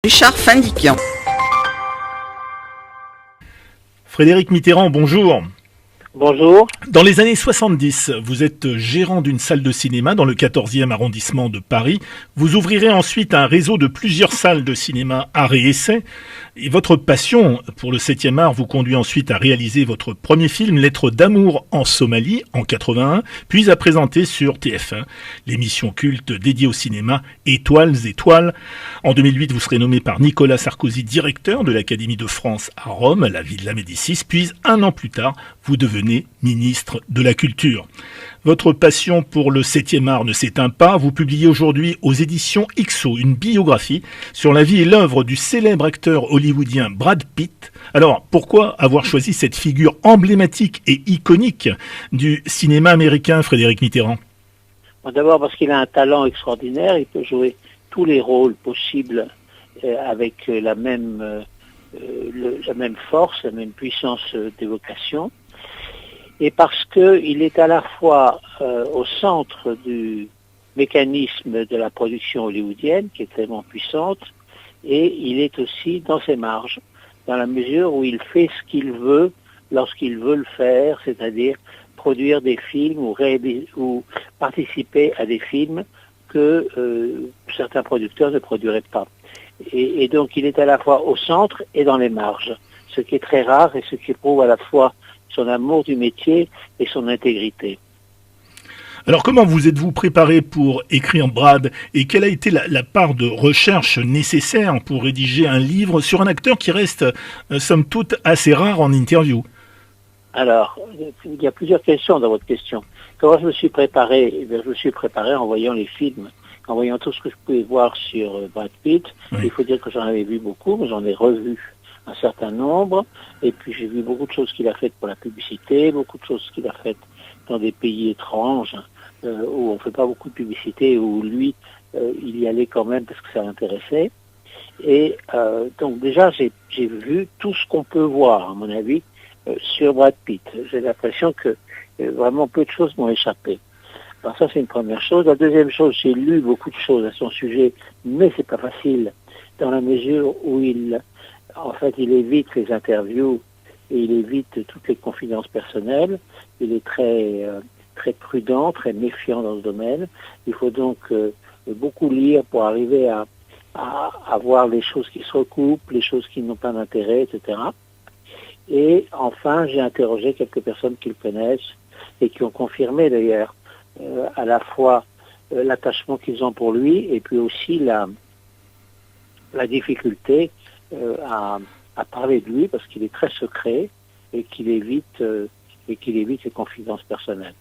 Richard Findiquian. Frédéric Mitterrand, bonjour. Bonjour. Dans les années 70, vous êtes gérant d'une salle de cinéma dans le 14e arrondissement de Paris. Vous ouvrirez ensuite un réseau de plusieurs salles de cinéma art et essai. Et votre passion pour le 7e art vous conduit ensuite à réaliser votre premier film, Lettres d'amour en Somalie, en 81, puis à présenter sur TF1 l'émission culte dédiée au cinéma Étoiles. En 2008, vous serez nommé par Nicolas Sarkozy directeur de l'Académie de France à Rome, la Villa Médicis, puis un an plus tard, vous devenez ministre de la Culture. Votre passion pour le 7e art ne s'éteint pas. Vous publiez aujourd'hui aux éditions XO une biographie sur la vie et l'œuvre du célèbre acteur hollywoodien Brad Pitt. Alors, pourquoi avoir choisi cette figure emblématique et iconique du cinéma américain, Frédéric Mitterrand ? D'abord parce qu'il a un talent extraordinaire. Il peut jouer tous les rôles possibles avec la même force, la même puissance d'évocation. Et parce qu'il est à la fois au centre du mécanisme de la production hollywoodienne, qui est tellement puissante, et il est aussi dans ses marges, dans la mesure où il fait ce qu'il veut lorsqu'il veut le faire, c'est-à-dire produire des films ou participer à des films que certains producteurs ne produiraient pas. Et donc il est à la fois au centre et dans les marges, ce qui est très rare et ce qui prouve à la fois son amour du métier et son intégrité. Alors comment vous êtes-vous préparé pour écrire Brad et quelle a été la part de recherche nécessaire pour rédiger un livre sur un acteur qui reste, somme toute, assez rare en interview ? Alors, il y a plusieurs questions dans votre question. Comment je me suis préparé ? Eh bien, je me suis préparé en voyant les films, en voyant tout ce que je pouvais voir sur Brad Pitt. Oui. Il faut dire que j'en avais vu beaucoup, mais j'en ai revu un certain nombre, et puis j'ai vu beaucoup de choses qu'il a faites pour la publicité, beaucoup de choses qu'il a faites dans des pays étranges, où on ne fait pas beaucoup de publicité, où lui, il y allait quand même parce que ça l'intéressait. Et donc déjà, j'ai vu tout ce qu'on peut voir, à mon avis, sur Brad Pitt. J'ai l'impression que vraiment peu de choses m'ont échappé. Alors ça, c'est une première chose. La deuxième chose, j'ai lu beaucoup de choses à son sujet, mais c'est pas facile, dans la mesure où il évite les interviews et il évite toutes les confidences personnelles. Il est très prudent, très méfiant dans ce domaine. Il faut donc beaucoup lire pour arriver à voir les choses qui se recoupent, les choses qui n'ont pas d'intérêt, etc. Et enfin, j'ai interrogé quelques personnes qui le connaissent et qui ont confirmé d'ailleurs à la fois l'attachement qu'ils ont pour lui et puis aussi la difficulté à parler de lui parce qu'il est très secret et qu'il évite les confidences personnelles.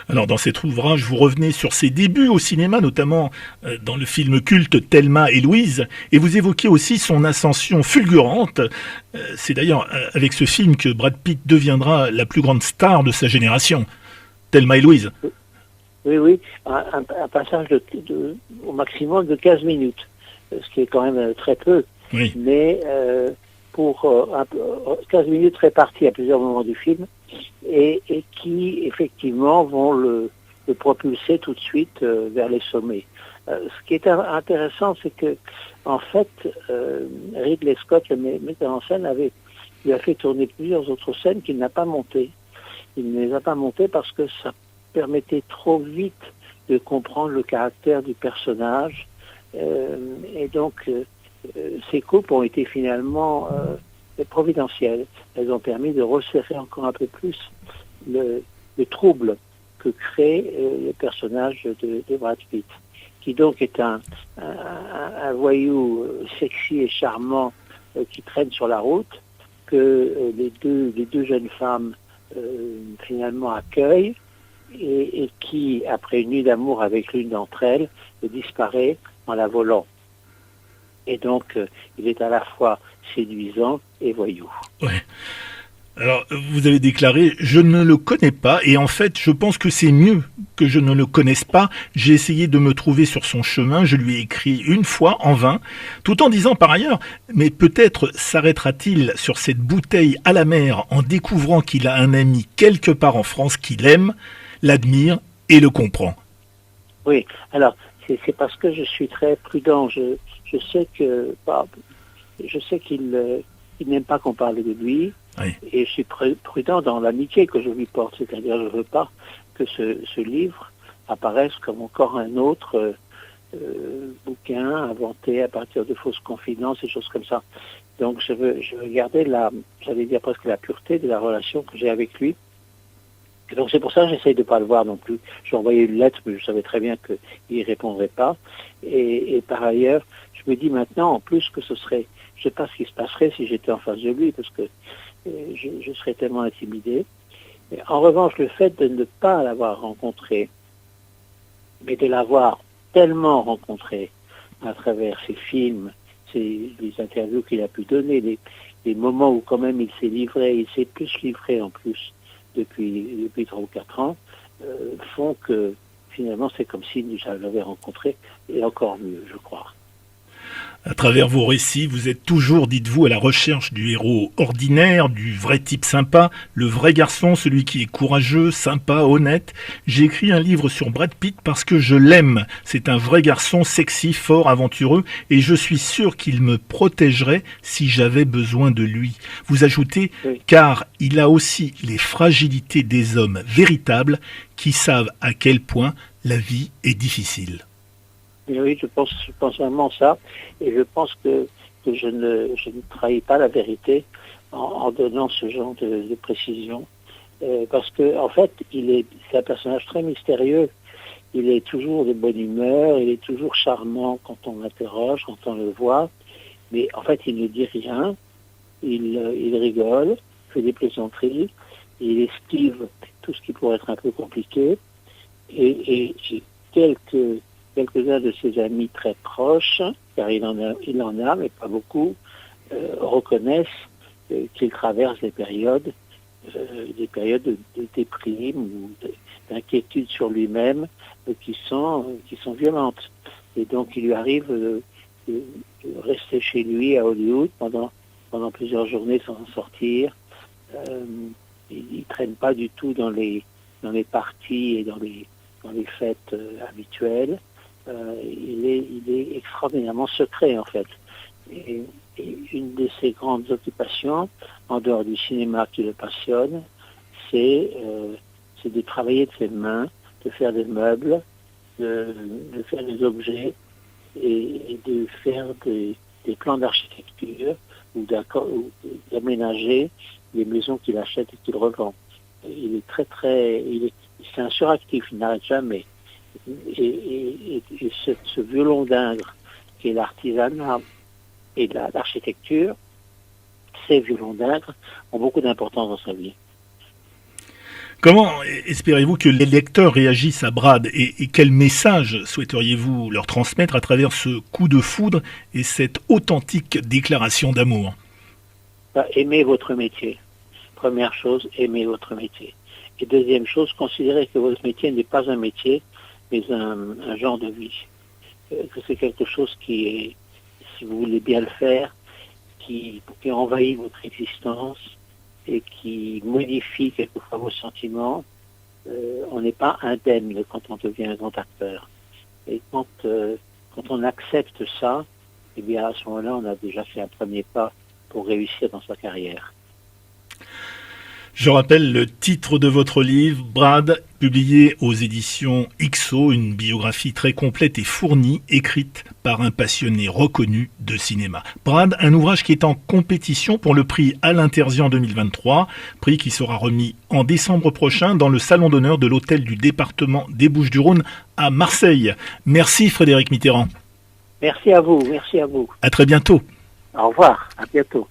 Alors dans cet ouvrage, vous revenez sur ses débuts au cinéma, notamment dans le film culte Thelma et Louise, et vous évoquez aussi son ascension fulgurante. C'est d'ailleurs avec ce film que Brad Pitt deviendra la plus grande star de sa génération, Thelma et Louise. Oui, un passage au maximum de 15 minutes, ce qui est quand même très peu. Oui. Mais pour 15 minutes réparties à plusieurs moments du film et qui effectivement vont le propulser tout de suite vers les sommets. Ce qui est intéressant, c'est que en fait, Ridley Scott, le metteur en scène, lui a fait tourner plusieurs autres scènes qu'il n'a pas montées. Il ne les a pas montées parce que ça permettait trop vite de comprendre le caractère du personnage et donc ces coupes ont été finalement providentielles. Elles ont permis de resserrer encore un peu plus le trouble que crée le personnage de Brad Pitt, qui donc est un voyou sexy et charmant qui traîne sur la route, que les deux jeunes femmes finalement accueillent et qui, après une nuit d'amour avec l'une d'entre elles, disparaît en la volant. Et donc, il est à la fois séduisant et voyou. Ouais. Alors, vous avez déclaré « Je ne le connais pas » et en fait, je pense que c'est mieux que je ne le connaisse pas. J'ai essayé de me trouver sur son chemin, je lui ai écrit une fois en vain, tout en disant par ailleurs « Mais peut-être s'arrêtera-t-il sur cette bouteille à la mer en découvrant qu'il a un ami quelque part en France qui l'aime, l'admire et le comprend. » Oui, alors c'est parce que je suis très prudent. Je je sais que je sais qu'il n'aime pas qu'on parle de lui, Oui. et je suis prudent dans l'amitié que je lui porte, c'est-à-dire je ne veux pas que ce livre apparaisse comme encore un autre bouquin inventé à partir de fausses confidences et choses comme ça. Donc je veux garder j'allais dire presque la pureté de la relation que j'ai avec lui. Et donc c'est pour ça que j'essaye de ne pas le voir non plus. J'ai envoyé une lettre, mais je savais très bien qu'il ne répondrait pas. Et par ailleurs, je me dis maintenant en plus que ce serait, je ne sais pas ce qui se passerait si j'étais en face de lui, parce que je serais tellement intimidé. Mais en revanche, le fait de ne pas l'avoir rencontré, mais de l'avoir tellement rencontré à travers ses films, les interviews qu'il a pu donner, les moments où quand même il s'est livré, il s'est plus livré en plus depuis 3 ou 4 ans, font que finalement c'est comme si je l'avais rencontré, et encore mieux, je crois. À travers vos récits, vous êtes toujours, dites-vous, à la recherche du héros ordinaire, du vrai type sympa, le vrai garçon, celui qui est courageux, sympa, honnête. J'ai écrit un livre sur Brad Pitt parce que je l'aime. C'est un vrai garçon sexy, fort, aventureux, et je suis sûr qu'il me protégerait si j'avais besoin de lui. Vous ajoutez, Oui. car il a aussi les fragilités des hommes véritables qui savent à quel point la vie est difficile. Et oui, je pense vraiment ça, et je pense que je ne trahis pas la vérité en donnant ce genre de précision, parce que en fait, c'est un personnage très mystérieux. Il est toujours de bonne humeur, il est toujours charmant quand on l'interroge, quand on le voit, mais en fait, il ne dit rien. Il rigole, fait des plaisanteries, il esquive tout ce qui pourrait être un peu compliqué, et j'ai quelques-uns de ses amis très proches, car il en a, mais pas beaucoup, reconnaissent qu'il traverse des périodes de déprime ou d'inquiétude sur lui-même qui sont violentes. Et donc il lui arrive de rester chez lui à Hollywood pendant plusieurs journées sans en sortir. Il traîne pas du tout dans les parties et dans les fêtes habituelles. Il est extraordinairement secret en fait. Et une de ses grandes occupations, en dehors du cinéma qui le passionne, c'est de travailler de ses mains, de faire des meubles, de faire des objets et de faire des plans d'architecture ou d'aménager les maisons qu'il achète et qu'il revend. Il est c'est un suractif, il n'arrête jamais. Et ce violon d'Ingres qui est l'artisanat et l'architecture, ces violons d'Ingres ont beaucoup d'importance dans sa vie. Comment espérez-vous que les lecteurs réagissent à Brad et quel message souhaiteriez-vous leur transmettre à travers ce coup de foudre et cette authentique déclaration d'amour ? Aimez votre métier. Première chose, aimez votre métier. Et deuxième chose, considérez que votre métier n'est pas un métier, mais un genre de vie. Que c'est quelque chose qui est, si vous voulez bien le faire, qui envahit votre existence et qui modifie quelquefois vos sentiments. On n'est pas indemne quand on devient un grand acteur. Et quand on accepte ça, eh bien à ce moment-là, on a déjà fait un premier pas pour réussir dans sa carrière. Je rappelle le titre de votre livre, Brad, publié aux éditions XO, une biographie très complète et fournie, écrite par un passionné reconnu de cinéma. Brad, un ouvrage qui est en compétition pour le prix Alain Terzian 2023, prix qui sera remis en décembre prochain dans le salon d'honneur de l'hôtel du département des Bouches-du-Rhône à Marseille. Merci Frédéric Mitterrand. Merci à vous, merci à vous. À très bientôt. Au revoir, à bientôt.